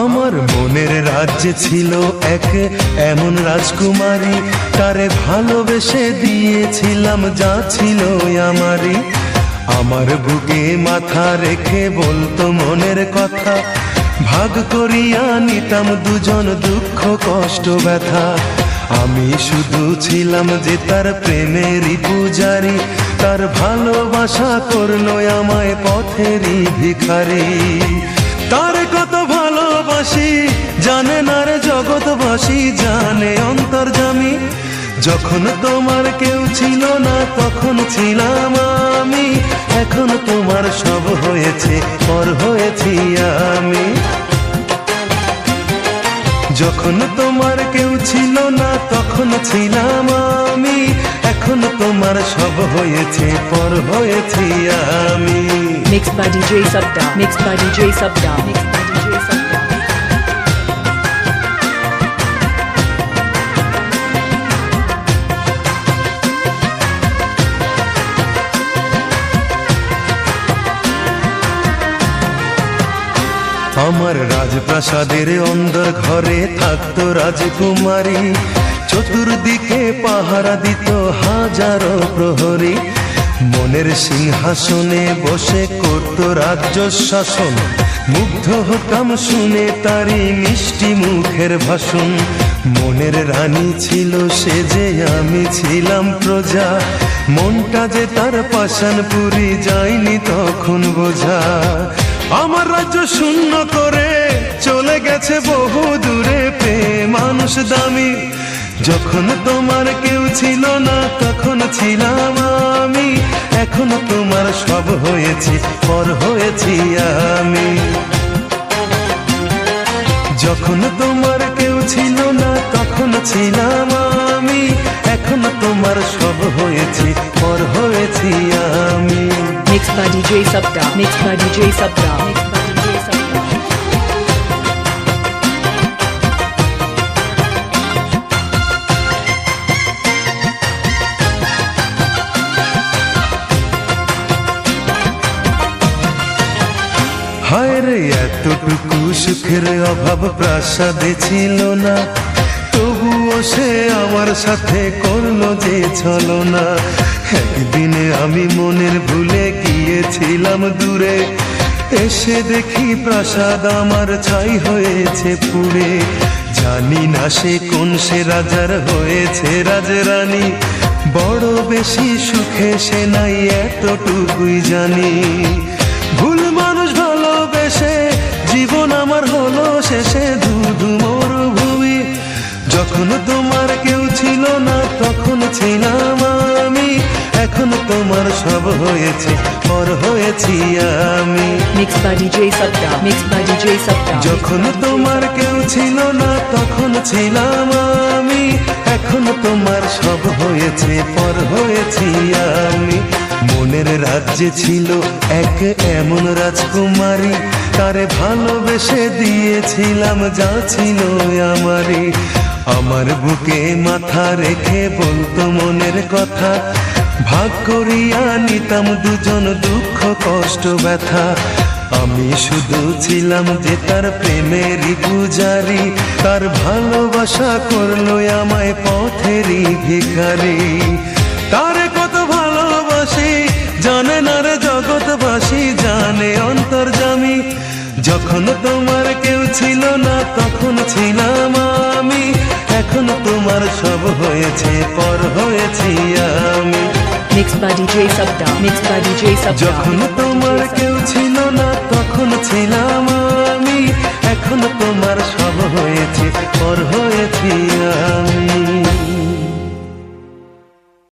আমার মনের রাজ্যে ছিল এক এমন রাজকুমারী, তারে ভালোবেসে দিয়েছিলাম যা ছিল আমারই। আমার বুকে মাথা রেখে বলতো মনের কথা, ভাগ করিয়া নিতাম দুজন দুঃখ কষ্ট ব্যথা। আমি শুধু ছিলাম যে তার প্রেমেরই পূজারি, তার ভালোবাসা করলো আমায় পথেরই ভিখারি। তার কত ভালোবাসি জানে না রে জগৎবাসী, জানে অন্তর্যামী। যখন তোমার কেউ ছিল না তখন ছিলাম আমি, এখন তোমার সব হয়েছে পর হয়েছি আমি। যখন তোমার কেউ ছিল না তখন ছিলাম আমি, এখন তোমার সব হয়েছে পর হয়েছি আমি। Mixed by DJ Sabda. Mixed by DJ Sabda. Mixed by DJ Sabda. আমার রাজপ্রাসাদের অন্দর ঘরে থাকতো রাজকুমারী, চতুর্দিকে পাহারা দিত হাজারো প্রহরী। মনের সিংহাসনে বসে করত রাজ্য শাসন, মুগ্ধ হতাম শুনে তারি মিষ্টি মুখের ভাষণ। মনের রানী ছিল সে যে আমি ছিলাম প্রজা, মনটা যে তার পাষাণপুরি যায়নি তখন বোঝা। আমার রাজ্য শূন্য করে চলে গেছে বহু দূরে, প্রেম মানুষ দামি। যখন তোমার কেউ ছিল না তখন ছিলাম আমি, এখন তোমার সব হয়েছে পর হয়েছি আমি। যখন তোমার কেউ ছিল না তখন ছিলাম আমি, এখন তোমার সব হয়েছে পর হয়েছি আমি। Mixed by DJ Sabda. Mixed by DJ Sabda. Mixed by DJ Sabda. হায় রে এতটুকু সুখের অভাব প্রাসাদে ছিল না, তবুও সে আমার সাথে করলো যে ছলনা। একদিনে আমি মনের ভুলে গিয়েছিলাম দূরে, এসে দেখি প্রাসাদ আমার ছাই হয়েছে পুড়ে। জানি না সে কোন সে রাজার হয়েছে রাজরানী, বড় বেশি সুখে সে নাই এতটুকুই জানি। ভুল মানুষ ভালোবেসে জীবন আমার হলো শেষে ধুধু মরুভূমি। যখন তোমার কেউ ছিল না তখন ছিলাম আমি, এখন তোমার সব হয়েছে পর হয়েছি আমি। Mixed by DJ Sabda. Mixed by DJ Sabda. যখন তোমার কেউ ছিল না তখন ছিলাম আমি, এখন তোমার সব হয়েছে পর হয়েছি আমি। মনের রাজ্যে ছিল এক এমন রাজকুমারী, তারে ভালোবেসে দিয়েছিলাম যা ছিল আমারই। আমার বুকে মাথা রেখে বলতো মনের কথা, ভাগ করিয়া নিতাম দুজন দুঃখ কষ্ট ব্যথা। আমি শুধু ছিলাম যে তার প্রেমেরই পূজারি, তার ভালোবাসা করলো আমায় পথেরই ভিখারি। তারে কত ভালোবাসি জানে না রে জগৎবাসী, জানে অন্তর্যামী। যখন তোমার কেউ ছিল না তখন ছিলাম আমি, এখন তোমার সব হয়েছে পর হয়েছি আমি। Mixed by DJ Sabda. Mixed by DJ Sabda. যখন তোমার কেউ ছিল